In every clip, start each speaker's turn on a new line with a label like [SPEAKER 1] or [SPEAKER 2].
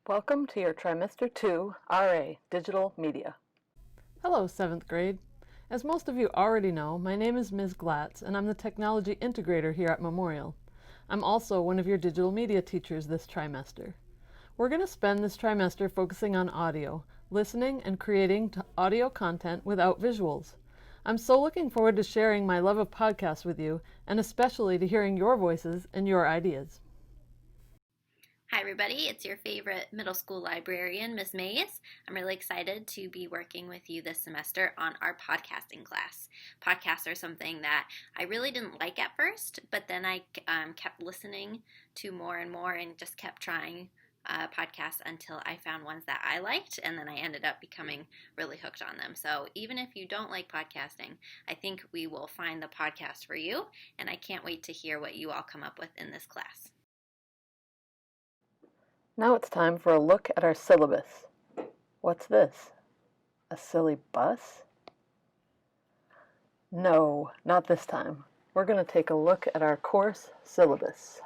[SPEAKER 1] Welcome to your Trimester 2 RA Digital Media.
[SPEAKER 2] Hello, 7th grade. As most of you already know, my name is Ms. Glatz, and I'm the Technology Integrator here at Memorial. I'm also one of your digital media teachers this trimester. We're going to spend this trimester focusing on audio, listening and creating audio content without visuals. I'm so looking forward to sharing my love of podcasts with you, and especially to hearing your voices and your ideas.
[SPEAKER 3] Hi everybody, it's your favorite middle school librarian, Ms. Mays. I'm really excited to be working with you this semester on our podcasting class. Podcasts are something that I really didn't like at first, but then I kept listening to more and more and just kept trying podcasts until I found ones that I liked, and then I ended up becoming really hooked on them. So even if you don't like podcasting, I think we will find the podcast for you, and I can't wait to hear what you all come up with in this class.
[SPEAKER 1] Now it's time for a look at our syllabus. What's this? A silly bus? No, not this time. We're going to take a look at our course syllabus.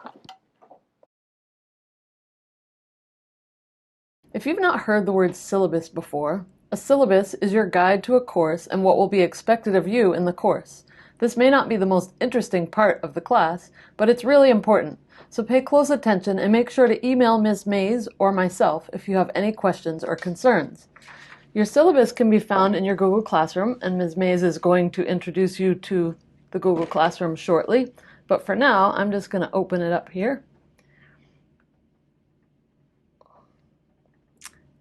[SPEAKER 2] If you've not heard the word syllabus before, a syllabus is your guide to a course and what will be expected of you in the course. This may not be the most interesting part of the class, but it's really important. So pay close attention and make sure to email Ms. Mays or myself if you have any questions or concerns. Your syllabus can be found in your Google Classroom, and Ms. Mays is going to introduce you to the Google Classroom shortly. But for now, I'm just going to open it up here.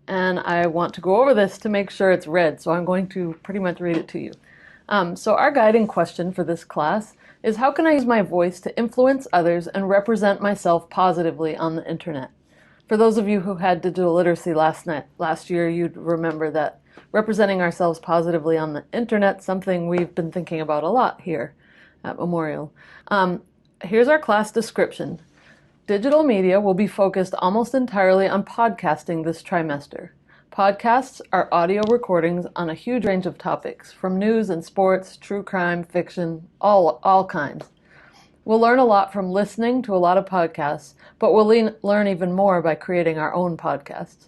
[SPEAKER 2] And I want to go over this to make sure it's read, so I'm going to pretty much read it to you. So our guiding question for this class is, how can I use my voice to influence others and represent myself positively on the internet? For those of you who had digital literacy last year, you'd remember that representing ourselves positively on the internet is something we've been thinking about a lot here at Memorial. Here's our class description. Digital media will be focused almost entirely on podcasting this trimester. Podcasts are audio recordings on a huge range of topics, from news and sports, true crime, fiction, all kinds. We'll learn a lot from listening to a lot of podcasts, but we'll learn even more by creating our own podcasts.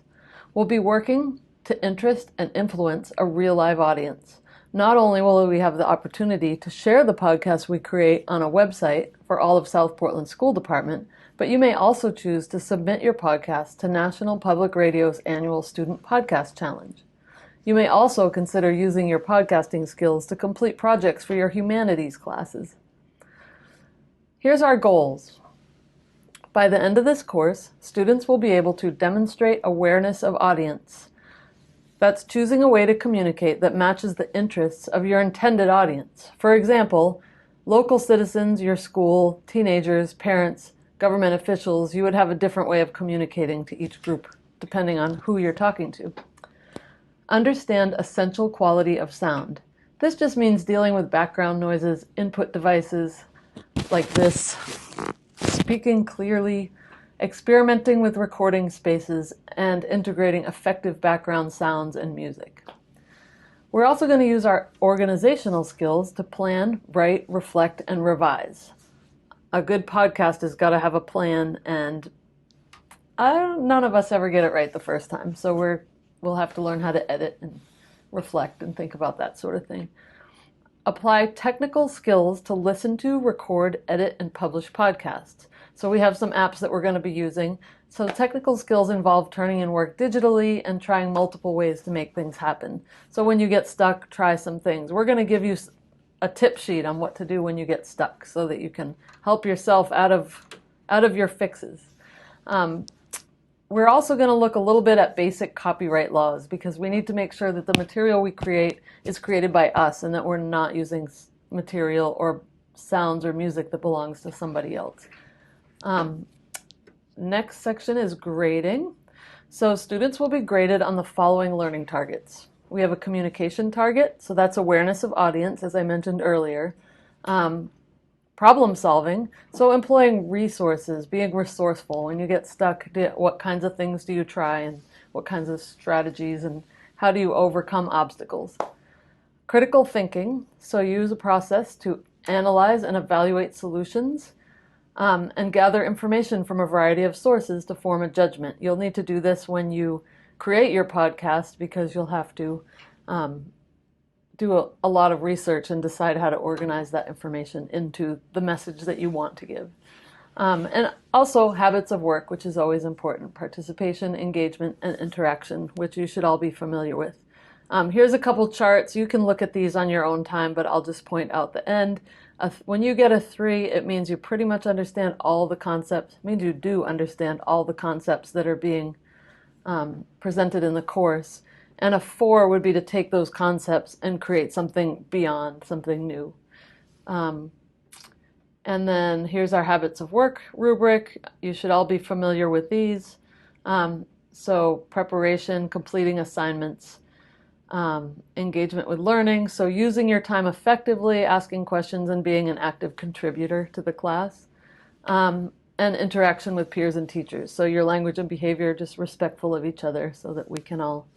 [SPEAKER 2] We'll be working to interest and influence a real live audience. Not only will we have the opportunity to share the podcasts we create on a website for all of South Portland School Department, but you may also choose to submit your podcast to National Public Radio's annual Student Podcast Challenge. You may also consider using your podcasting skills to complete projects for your humanities classes. Here's our goals. By the end of this course, students will be able to demonstrate awareness of audience. That's choosing a way to communicate that matches the interests of your intended audience. For example, local citizens, your school, teenagers, parents, government officials, you would have a different way of communicating to each group, depending on who you're talking to. Understand essential quality of sound. This just means dealing with background noises, input devices like this, speaking clearly, experimenting with recording spaces, and integrating effective background sounds and music. We're also going to use our organizational skills to plan, write, reflect, and revise. A good podcast has got to have a plan, and none of us ever get it right the first time, so we'll have to learn how to edit and reflect and think about that sort of thing. Apply technical skills to listen to, record, edit, and publish podcasts. So we have some apps that we're going to be using. So technical skills involve turning in work digitally and trying multiple ways to make things happen. So when you get stuck, try some things. We're going to give you a tip sheet on what to do when you get stuck so that you can help yourself out of your fixes. We're also going to look a little bit at basic copyright laws, because we need to make sure that the material we create is created by us and that we're not using material or sounds or music that belongs to somebody else. Next section is grading. So students will be graded on the following learning targets. We have a communication target, so that's awareness of audience, as I mentioned earlier. Problem solving, so employing resources, being resourceful. When you get stuck, what kinds of things do you try, and what kinds of strategies, and how do you overcome obstacles? Critical thinking, so use a process to analyze and evaluate solutions. and gather information from a variety of sources to form a judgment. You'll need to do this when you create your podcast because you'll have to do a lot of research and decide how to organize that information into the message that you want to give. And also habits of work, which is always important: participation, engagement, and interaction, which you should all be familiar with. Here's a couple charts. You can look at these on your own time, but I'll just point out the end. When you get a 3, it means you pretty much understand all the concepts. It means you do understand all the concepts that are being presented in the course. And a 4 would be to take those concepts and create something beyond, something new. And then here's our habits of work rubric. You should all be familiar with these. So preparation, completing assignments, engagement with learning. So using your time effectively, asking questions, and being an active contributor to the class. And interaction with peers and teachers. So your language and behavior, just respectful of each other so that we can all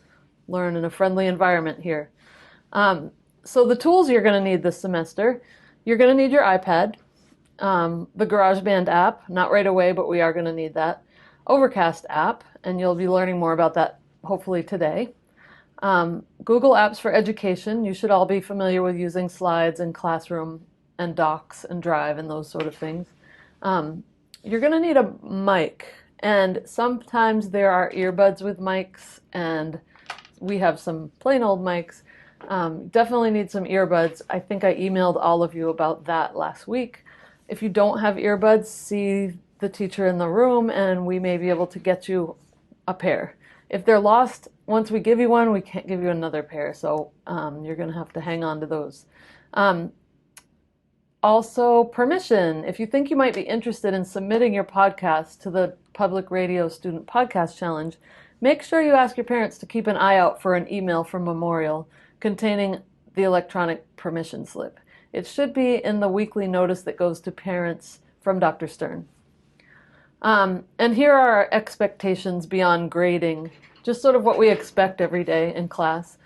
[SPEAKER 2] learn in a friendly environment here. So the tools you're going to need this semester: you're going to need your iPad, the GarageBand app, not right away, but we are going to need that, Overcast app, and you'll be learning more about that hopefully today. Google Apps for Education. You should all be familiar with using Slides and Classroom and Docs and Drive and those sort of things. You're going to need a mic, and sometimes there are earbuds with mics, and we have some plain old mics. Definitely need some earbuds. I think I emailed all of you about that last week. If you don't have earbuds, see the teacher in the room and we may be able to get you a pair. If they're lost, once we give you one, we can't give you another pair, so you're going to have to hang on to those. Also, permission. If you think you might be interested in submitting your podcast to the Public Radio Student Podcast Challenge, make sure you ask your parents to keep an eye out for an email from Memorial containing the electronic permission slip. It should be in the weekly notice that goes to parents from Dr. Stern. And here are our expectations beyond grading, just sort of what we expect every day in class.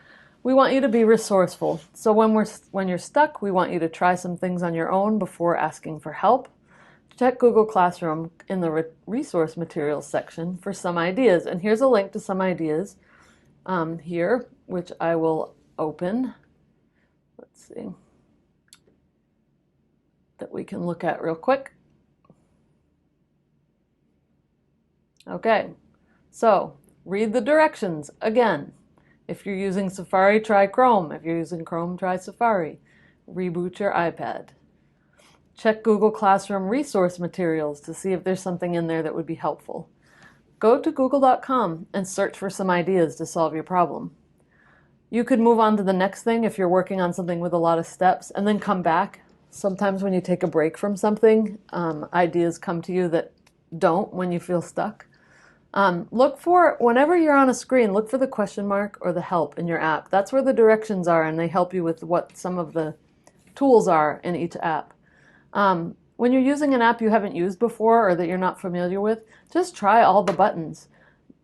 [SPEAKER 2] We want you to be resourceful. So when you're stuck, we want you to try some things on your own before asking for help. Check Google Classroom in the resource materials section for some ideas. And here's a link to some ideas here, which I will open. Let's see. That we can look at real quick. Okay, so read the directions again. If you're using Safari, try Chrome. If you're using Chrome, try Safari. Reboot your iPad. Check Google Classroom resource materials to see if there's something in there that would be helpful. Go to google.com and search for some ideas to solve your problem. You could move on to the next thing if you're working on something with a lot of steps, and then come back. Sometimes when you take a break from something, ideas come to you that don't when you feel stuck. Look for, whenever you're on a screen, look for the question mark or the help in your app. That's where the directions are, and they help you with what some of the tools are in each app. When you're using an app you haven't used before or that you're not familiar with, just try all the buttons.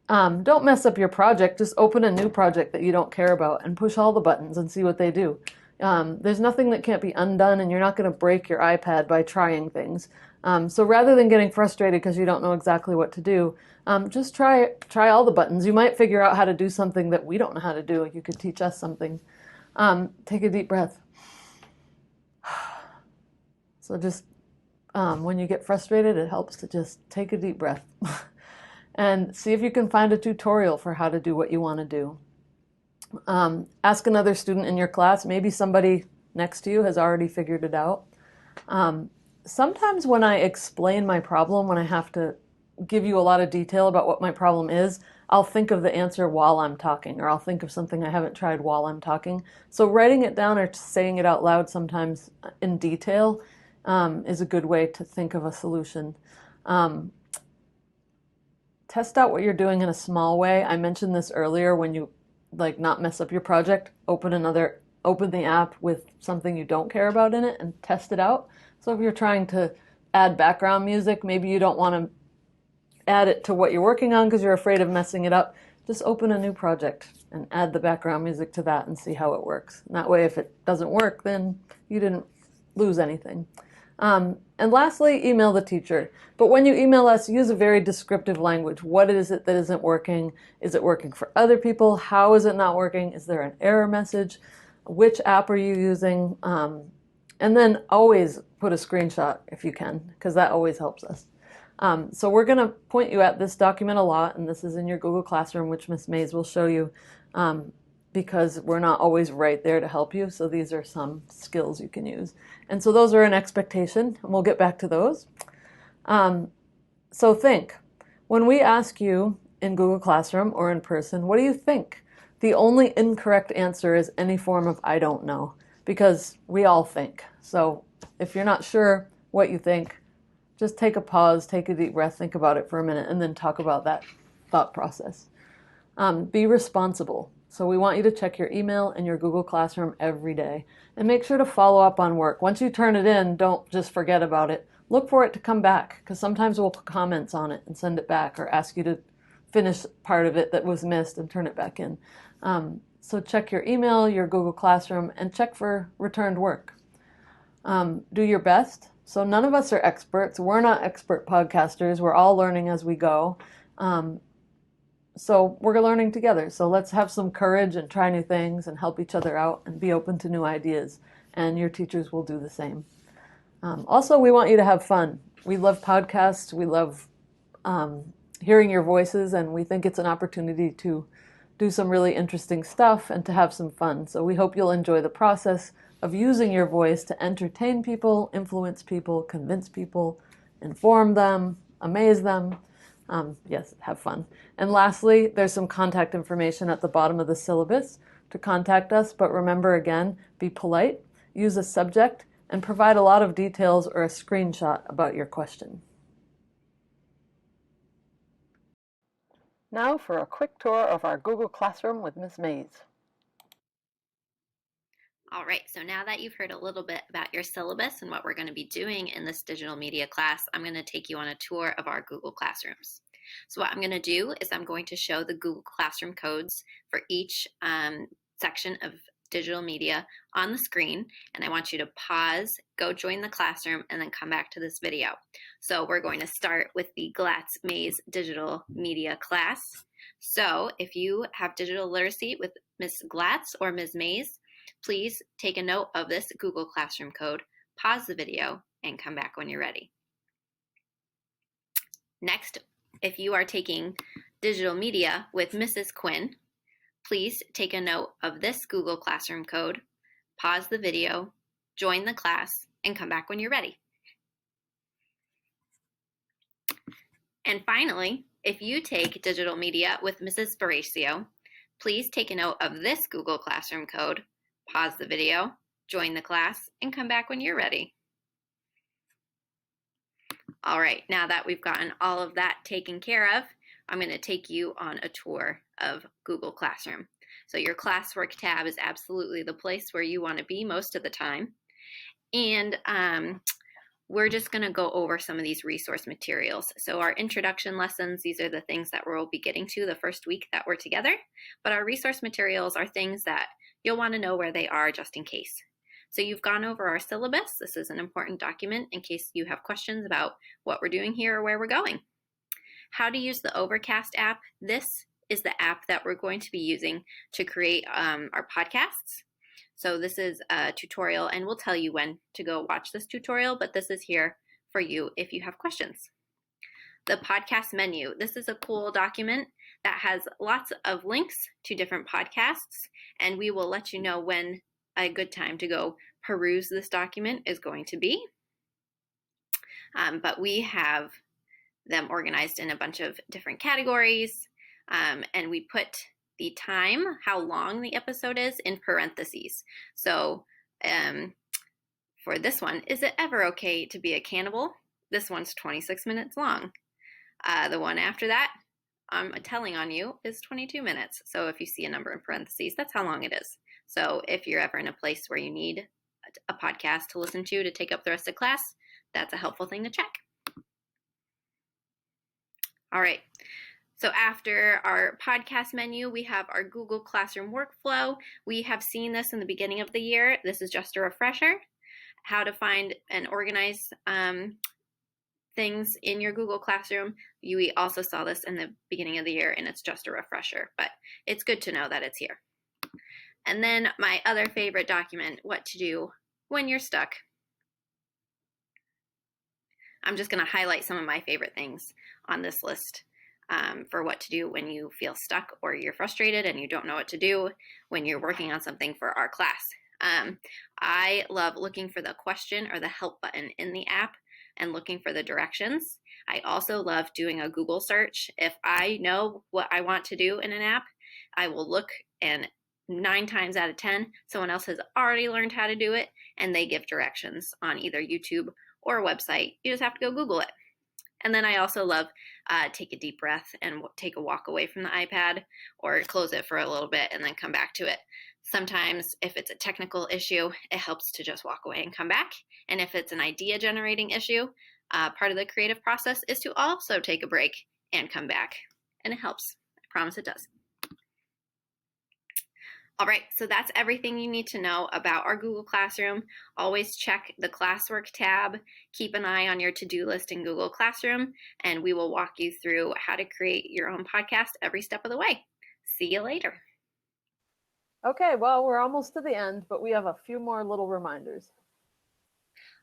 [SPEAKER 2] Don't mess up your project. Just open a new project that you don't care about and push all the buttons and see what they do. There's nothing that can't be undone, and you're not going to break your iPad by trying things. So rather than getting frustrated because you don't know exactly what to do, just try all the buttons. You might figure out how to do something that we don't know how to do. You could teach us something. Take a deep breath. So just when you get frustrated, it helps to just take a deep breath and see if you can find a tutorial for how to do what you want to do. Ask another student in your class. Maybe somebody next to you has already figured it out. Sometimes when I explain my problem, when I have to give you a lot of detail about what my problem is, I'll think of the answer while I'm talking, or I'll think of something I haven't tried while I'm talking. So writing it down or saying it out loud sometimes in detail is a good way to think of a solution. Test out what you're doing in a small way. I mentioned this earlier. When you not mess up your project, open the app with something you don't care about in it and test it out. So if you're trying to add background music, maybe you don't want to add it to what you're working on because you're afraid of messing it up. Just open a new project and add the background music to that and see how it works. And that way, if it doesn't work, then you didn't lose anything. And lastly, email the teacher. But when you email us, use a very descriptive language. What is it that isn't working? Is it working for other people? How is it not working? Is there an error message? Which app are you using? And then always put a screenshot if you can, because that always helps us. So we're going to point you at this document a lot, and this is in your Google Classroom, which Ms. Mays will show you, because we're not always right there to help you. So these are some skills you can use. And so those are an expectation, and we'll get back to those. So think, when we ask you in Google Classroom or in person, what do you think? The only incorrect answer is any form of I don't know, because we all think. So if you're not sure what you think, just take a pause, take a deep breath, think about it for a minute, and then talk about that thought process. Be responsible. So we want you to check your email and your Google Classroom every day. And make sure to follow up on work. Once you turn it in, don't just forget about it. Look for it to come back, because sometimes we'll put comments on it and send it back, or ask you to finish part of it that was missed and turn it back in. So check your email, your Google Classroom, and check for returned work. Do your best. So none of us are experts. We're not expert podcasters. We're all learning as we go. So we're learning together. So let's have some courage and try new things and help each other out and be open to new ideas. And your teachers will do the same. Also, we want you to have fun. We love podcasts. We love hearing your voices, and we think it's an opportunity to do some really interesting stuff and to have some fun. So we hope you'll enjoy the process of using your voice to entertain people, influence people, convince people, inform them, amaze them. Yes, have fun. And lastly, there's some contact information at the bottom of the syllabus to contact us. But remember, again, be polite, use a subject, and provide a lot of details or a screenshot about your question.
[SPEAKER 1] Now for a quick tour of our Google Classroom with Ms. Mays.
[SPEAKER 3] All right, so now that you've heard a little bit about your syllabus and what we're going to be doing in this digital media class, I'm going to take you on a tour of our Google Classrooms. So what I'm going to do is I'm going to show the Google Classroom codes for each section of digital media on the screen, and I want you to pause, go join the classroom, and then come back to this video. So we're going to start with the Glatz Mays digital media class. So if you have digital literacy with Ms. Glatz or Ms. Mays, please take a note of this Google Classroom code, pause the video, and come back when you're ready. Next, if you are taking digital media with Mrs. Quinn, please take a note of this Google Classroom code, pause the video, join the class, and come back when you're ready. And finally, if you take digital media with Mrs. Sparacio, please take a note of this Google Classroom code, pause the video, join the class, and come back when you're ready. All right, now that we've gotten all of that taken care of, I'm going to take you on a tour of Google Classroom. So your classwork tab is absolutely the place where you want to be most of the time. And we're just going to go over some of these resource materials. So our introduction lessons, these are the things that we'll be getting to the first week that we're together. But our resource materials are things that you'll want to know where they are just in case. So you've gone over our syllabus. This is an important document in case you have questions about what we're doing here or where we're going. How to use the Overcast app. This is the app that we're going to be using to create our podcasts. So this is a tutorial, and we'll tell you when to go watch this tutorial, but this is here for you if you have questions. The podcast menu. This is a cool document that has lots of links to different podcasts, and we will let you know when a good time to go peruse this document is going to be. But we have them organized in a bunch of different categories, and we put the time, how long the episode is, in parentheses. So for this one, is it ever okay to be a cannibal? This one's 26 minutes long. The one after that, I'm telling on you, is 22 minutes. So if you see a number in parentheses, that's how long it is. So if you're ever in a place where you need a podcast to listen to take up the rest of class, that's a helpful thing to check. All right. So after our podcast menu, we have our Google Classroom workflow. We have seen this in the beginning of the year. This is just a refresher. how to find and organize things in your Google Classroom. We also saw this in the beginning of the year, and it's just a refresher, but it's good to know that it's here. And then my other favorite document, what to do when you're stuck. I'm just going to highlight some of my favorite things on this list for what to do when you feel stuck or you're frustrated and you don't know what to do when you're working on something for our class. I love looking for the question or the help button in the app and looking for the directions. I also love doing a Google search. If I know what I want to do in an app, I will look, and 9 times out of 10, someone else has already learned how to do it, and they give directions on either YouTube or a website. You just have to go Google it. And then I also love take a deep breath and take a walk away from the iPad, or close it for a little bit and then come back to it. Sometimes if it's a technical issue, it helps to just walk away and come back. And if it's an idea generating issue, part of the creative process is to also take a break and come back. And it helps. I promise it does. All right, so that's everything you need to know about our Google Classroom. Always check the classwork tab. Keep an eye on your to-do list in Google Classroom, and we will walk you through how to create your own podcast every step of the way. See you later.
[SPEAKER 2] Okay, well, we're almost to the end, but we have a few more little reminders.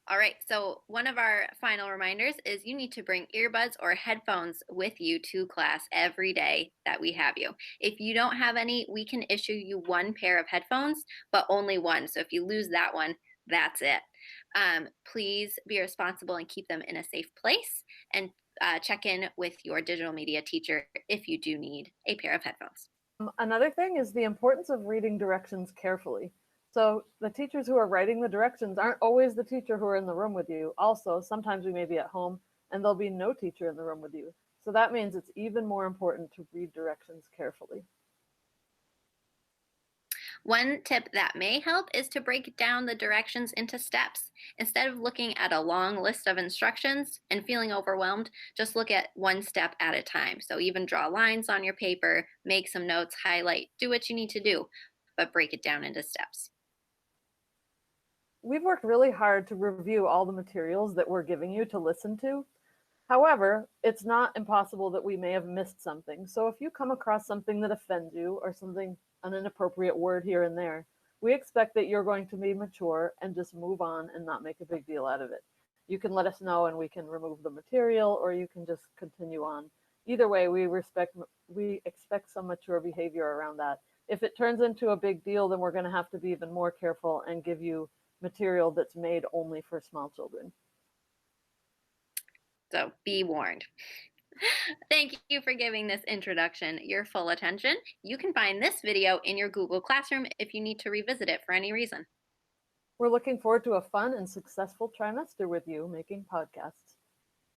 [SPEAKER 3] All right, so one of our final reminders is you need to bring earbuds or headphones with you to class every day that we have you. If you don't have any, we can issue you 1 pair of headphones, but only one. So if you lose that one, that's it. Please be responsible and keep them in a safe place, and check in with your digital media teacher if you do need a pair of headphones.
[SPEAKER 2] Another thing is the importance of reading directions carefully. So the teachers who are writing the directions aren't always the teacher who are in the room with you. Also, sometimes we may be at home and there'll be no teacher in the room with you. So that means it's even more important to read directions carefully.
[SPEAKER 3] One tip that may help is to break down the directions into steps. Instead of looking at a long list of instructions and feeling overwhelmed, just look at one step at a time. So even draw lines on your paper, make some notes, highlight, do what you need to do, but break it down into steps.
[SPEAKER 2] We've worked really hard to review all the materials that we're giving you to listen to. However, it's not impossible that we may have missed something. So if you come across something that offends you or an inappropriate word here and there, we expect that you're going to be mature and just move on and not make a big deal out of it. You can let us know and we can remove the material, or you can just continue on. Either way, we expect some mature behavior around that. If it turns into a big deal, then we're going to have to be even more careful and give you material that's made only for small children.
[SPEAKER 3] So be warned. Thank you for giving this introduction your full attention. You can find this video in your Google Classroom if you need to revisit it for any reason.
[SPEAKER 2] We're looking forward to a fun and successful trimester with you making podcasts.